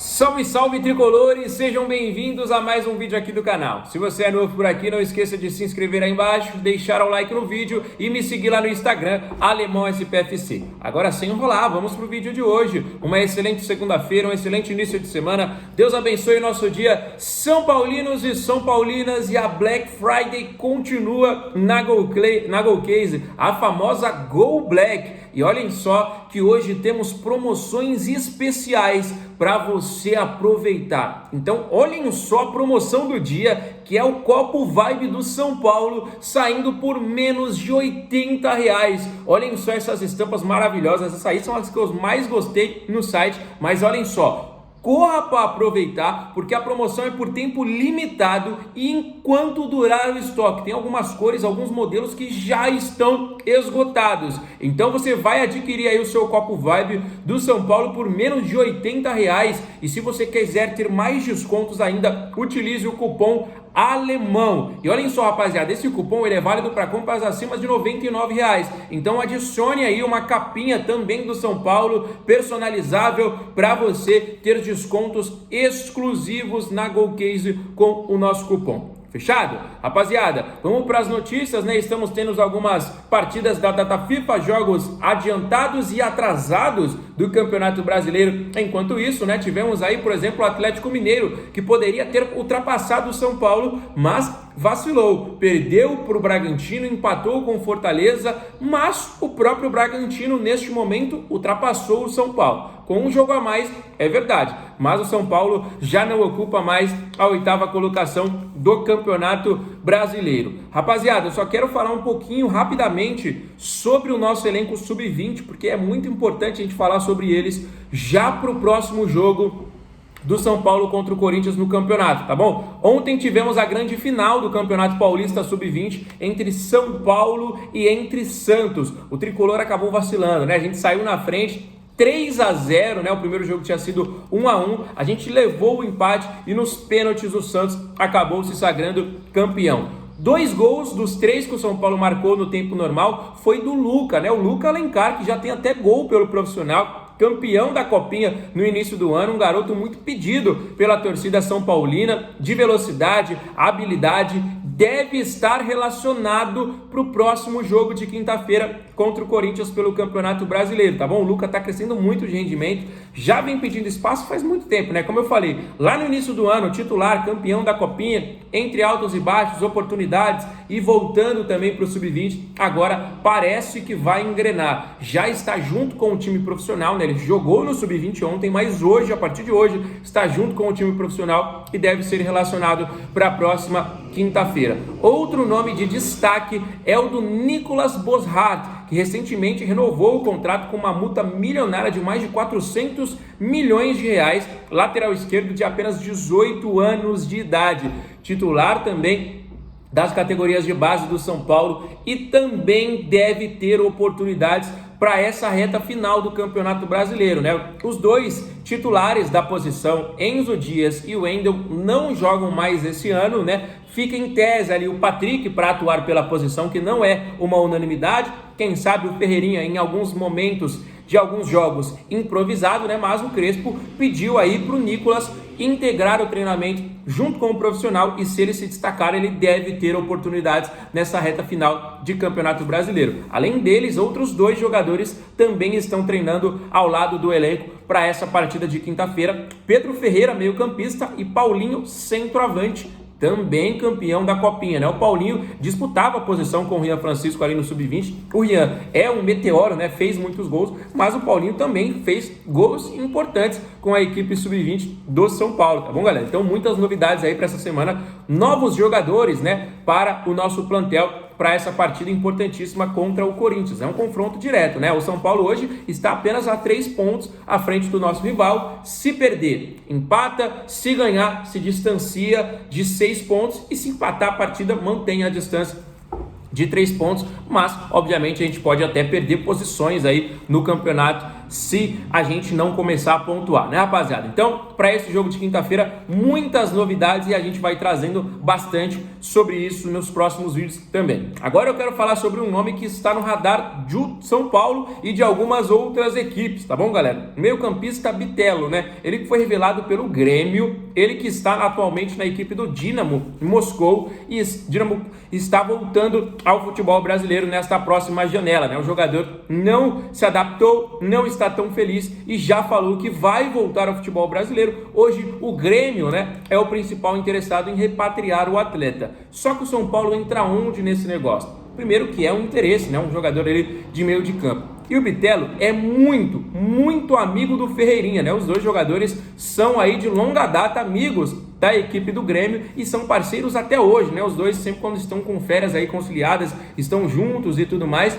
Salve, salve tricolores, sejam bem-vindos a mais um vídeo aqui do canal. Se você é novo por aqui, não esqueça de se inscrever aí embaixo, deixar o like no vídeo e me seguir lá no Instagram, AlemãoSPFC. Agora sem enrolar, vamos pro vídeo de hoje. Uma excelente segunda-feira, um excelente início de semana. Deus abençoe o nosso dia, São Paulinos e São Paulinas, e a Black Friday continua na GoCase, a famosa Go Black. E olhem só que hoje temos promoções especiais para você aproveitar. Então olhem só a promoção do dia, que é o copo Vibe do São Paulo, saindo por menos de R$80. Olhem só essas estampas maravilhosas, essas aí são as que eu mais gostei no site, mas olhem só. Corra para aproveitar, porque a promoção é por tempo limitado e enquanto durar o estoque. Tem algumas cores, alguns modelos que já estão esgotados. Então você vai adquirir aí o seu copo Vibe do São Paulo por menos de R$80. E se você quiser ter mais descontos ainda, utilize o cupom Alemão. E olhem só, rapaziada, esse cupom ele é válido para compras acima de R$99. Então adicione aí uma capinha também do São Paulo, personalizável, para você ter descontos exclusivos na GoCase com o nosso cupom. Fechado? Rapaziada, vamos para as notícias, né? Estamos tendo algumas partidas da data FIFA, jogos adiantados e atrasados do Campeonato Brasileiro. Enquanto isso, né, tivemos aí, por exemplo, o Atlético Mineiro, que poderia ter ultrapassado o São Paulo, mas vacilou. Perdeu para o Bragantino, empatou com o Fortaleza, mas o próprio Bragantino, neste momento, ultrapassou o São Paulo. Com um jogo a mais, é verdade, mas o São Paulo já não ocupa mais a 8ª colocação do Campeonato Brasileiro. Rapaziada, eu só quero falar um pouquinho rapidamente sobre o nosso elenco sub-20, porque é muito importante a gente falar sobre eles já para o próximo jogo do São Paulo contra o Corinthians no campeonato, tá bom? Ontem tivemos a grande final do Campeonato Paulista Sub-20 entre São Paulo e entre Santos. O tricolor acabou vacilando, né? A gente saiu na frente 3-0, né? O primeiro jogo tinha sido 1-1, a gente levou o empate e nos pênaltis o Santos acabou se sagrando campeão. 2 gols dos 3 que o São Paulo marcou no tempo normal foi do Luca, né? O Luca Alencar, que já tem até gol pelo profissional, campeão da Copinha no início do ano, um garoto muito pedido pela torcida são paulina, de velocidade, habilidade, deve estar relacionado para o próximo jogo de quinta-feira contra o Corinthians pelo Campeonato Brasileiro, tá bom? O Luca tá crescendo muito de rendimento, já vem pedindo espaço faz muito tempo, né? Como eu falei, lá no início do ano, titular, campeão da Copinha, entre altos e baixos, oportunidades e voltando também para o Sub-20, agora parece que vai engrenar. Já está junto com o time profissional, né? Ele jogou no Sub-20 ontem, mas hoje, a partir de hoje, está junto com o time profissional e deve ser relacionado para a próxima quinta-feira. Outro nome de destaque é o do Nicolas Boshardt, que recentemente renovou o contrato com uma multa milionária de mais de 400 milhões de reais, lateral esquerdo de apenas 18 anos de idade, titular também das categorias de base do São Paulo e também deve ter oportunidades para essa reta final do Campeonato Brasileiro, né? Os dois titulares da posição, Enzo Dias e o Wendel, não jogam mais esse ano, né? Fica em tese ali o Patrick para atuar pela posição, que não é uma unanimidade. Quem sabe o Ferreirinha em alguns momentos de alguns jogos improvisado, né? Mas o Crespo pediu aí para o Nicolas integrar o treinamento junto com o profissional e se ele se destacar, ele deve ter oportunidades nessa reta final de Campeonato Brasileiro. Além deles, outros 2 jogadores também estão treinando ao lado do elenco para essa partida de quinta-feira. Pedro Ferreira, meio-campista, e Paulinho, centroavante, também campeão da Copinha, né? O Paulinho disputava a posição com o Rian Francisco ali no Sub-20. O Rian é um meteoro, né? Fez muitos gols, mas o Paulinho também fez gols importantes com a equipe Sub-20 do São Paulo, tá bom, galera? Então, muitas novidades aí para essa semana, novos jogadores, né? Para o nosso plantel, para essa partida importantíssima contra o Corinthians. É um confronto direto, né? O São Paulo hoje está apenas a 3 pontos à frente do nosso rival. Se perder, empata. Se ganhar, se distancia de 6 pontos. E se empatar a partida, mantém a distância de 3 pontos. Mas, obviamente, a gente pode até perder posições aí no campeonato se a gente não começar a pontuar, né, rapaziada? Então, para esse jogo de quinta-feira, muitas novidades e a gente vai trazendo bastante sobre isso nos próximos vídeos também. Agora eu quero falar sobre um nome que está no radar de São Paulo e de algumas outras equipes, tá bom, galera? Meio-campista Bitelo, né? Ele que foi revelado pelo Grêmio, ele que está atualmente na equipe do Dinamo Moscou e Dinamo está voltando ao futebol brasileiro nesta próxima janela, né? O jogador não se adaptou, não está tão feliz e já falou que vai voltar ao futebol brasileiro. Hoje o Grêmio, né, é o principal interessado em repatriar o atleta. Só que o São Paulo entra onde nesse negócio? Primeiro que é um interesse, né, um jogador ali de meio de campo. E o Bitelo é muito amigo do Ferreirinha, né? Os dois jogadores são aí de longa data amigos da equipe do Grêmio e são parceiros até hoje, né? Os dois sempre quando estão com férias aí conciliadas, estão juntos e tudo mais.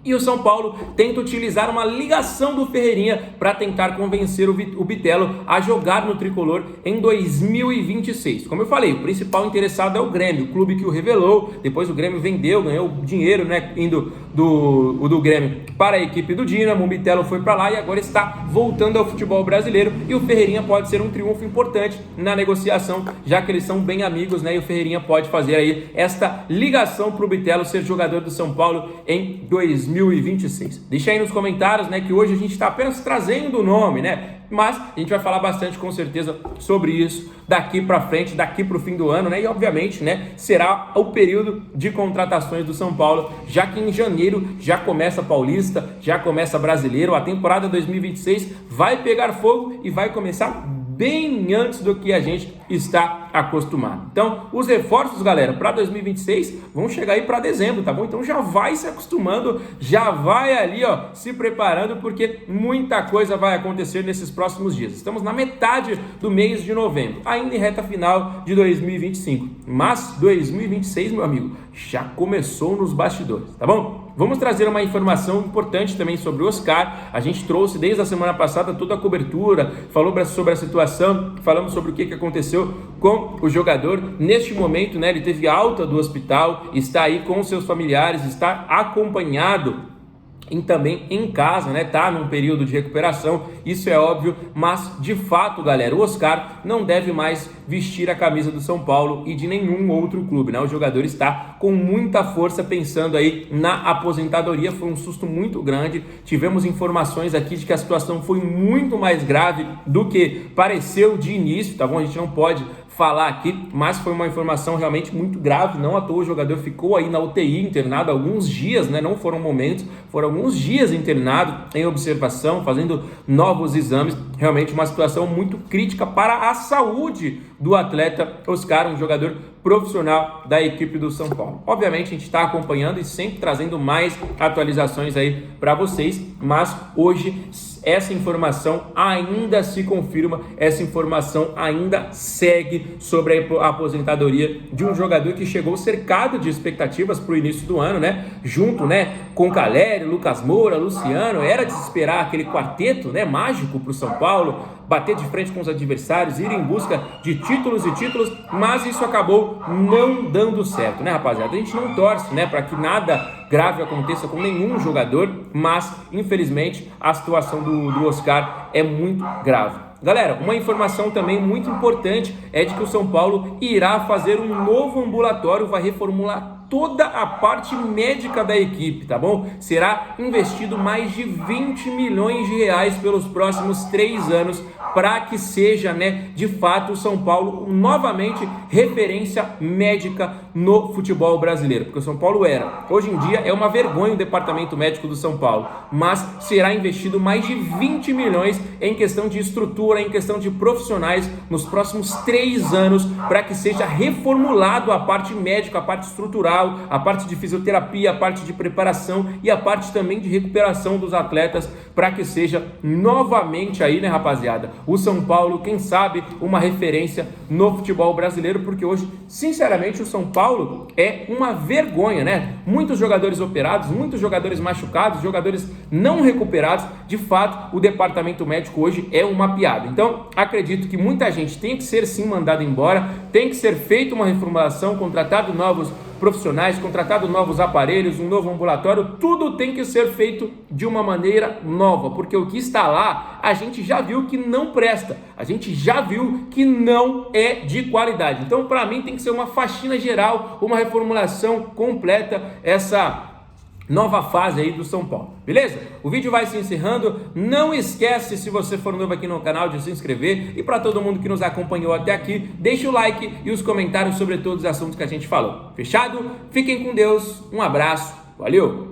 E o São Paulo tenta utilizar uma ligação do Ferreirinha para tentar convencer o Bitelo a jogar no tricolor em 2026. Como eu falei, o principal interessado é o Grêmio, o clube que o revelou. Depois o Grêmio vendeu, ganhou dinheiro, né, indo do Grêmio para a equipe do Dinamo. O Bitelo foi para lá e agora está voltando ao futebol brasileiro. E o Ferreirinha pode ser um triunfo importante na negociação, já que eles são bem amigos, né? E o Ferreirinha pode fazer aí esta ligação para o Bitelo ser jogador do São Paulo em 2026. Deixa aí nos comentários, né, que hoje a gente está apenas trazendo o nome, né? Mas a gente vai falar bastante com certeza sobre isso daqui para frente, daqui para o fim do ano, né? E obviamente, né, será o período de contratações do São Paulo, já que em janeiro já começa Paulista, já começa Brasileiro, a temporada 2026 vai pegar fogo e vai começar bem antes do que a gente está acostumado. Então, os reforços, galera, para 2026 vão chegar aí para dezembro, tá bom? Então já vai se acostumando, já vai ali, ó, se preparando, porque muita coisa vai acontecer nesses próximos dias. Estamos na metade do mês de novembro, ainda em reta final de 2025. Mas 2026, meu amigo, já começou nos bastidores, tá bom? Vamos trazer uma informação importante também sobre o Oscar. A gente trouxe desde a semana passada toda a cobertura, falou sobre a situação, falamos sobre o que aconteceu com o jogador. Neste momento, né, ele teve alta do hospital, está aí com seus familiares, está acompanhado e também em casa, né? Tá num período de recuperação, isso é óbvio, mas de fato, galera, o Oscar não deve mais vestir a camisa do São Paulo e de nenhum outro clube, né? O jogador está com muita força pensando aí na aposentadoria. Foi um susto muito grande, tivemos informações aqui de que a situação foi muito mais grave do que pareceu de início, tá bom? A gente não pode falar aqui, mas foi uma informação realmente muito grave. Não à toa o jogador ficou aí na UTI internado alguns dias, né? Não foram momentos, foram alguns dias internado em observação, fazendo novos exames. Realmente uma situação muito crítica para a saúde do atleta Oscar, um jogador profissional da equipe do São Paulo. Obviamente a gente está acompanhando e sempre trazendo mais atualizações aí para vocês, mas hoje essa informação ainda se confirma, essa informação ainda segue sobre a aposentadoria de um jogador que chegou cercado de expectativas para o início do ano, né? Junto, né, com Caleri, Lucas Moura, Luciano, era de se esperar aquele quarteto, né, mágico para o São Paulo, bater de frente com os adversários, ir em busca de títulos e títulos, mas isso acabou não dando certo, né, rapaziada? A gente não torce, né, para que nada grave aconteça com nenhum jogador, mas infelizmente a situação do Oscar é muito grave. Galera, uma informação também muito importante é de que o São Paulo irá fazer um novo ambulatório, vai reformular toda a parte médica da equipe, tá bom? Será investido mais de 20 milhões de reais pelos próximos 3 anos para que seja, né, de fato o São Paulo novamente referência médica no futebol brasileiro, porque o São Paulo era, hoje em dia é uma vergonha o departamento médico do São Paulo, mas será investido mais de 20 milhões em questão de estrutura, em questão de profissionais nos próximos 3 anos para que seja reformulado a parte médica, a parte estrutural, a parte de fisioterapia, a parte de preparação e a parte também de recuperação dos atletas para que seja novamente aí, né, rapaziada, o São Paulo, quem sabe, uma referência no futebol brasileiro, porque hoje, sinceramente, o São Paulo é uma vergonha, né? Muitos jogadores operados, muitos jogadores machucados, jogadores não recuperados. De fato, o departamento médico hoje é uma piada. Então, acredito que muita gente tem que ser sim mandada embora, tem que ser feita uma reformulação, contratado novos profissionais, contratado novos aparelhos, um novo ambulatório, tudo tem que ser feito de uma maneira nova, porque o que está lá, a gente já viu que não presta, a gente já viu que não é de qualidade. Então, para mim, tem que ser uma faxina geral, uma reformulação completa, essa nova fase aí do São Paulo, beleza? O vídeo vai se encerrando, não esquece, se você for novo aqui no canal, de se inscrever, e para todo mundo que nos acompanhou até aqui, deixa o like e os comentários sobre todos os assuntos que a gente falou, fechado? Fiquem com Deus, um abraço, valeu!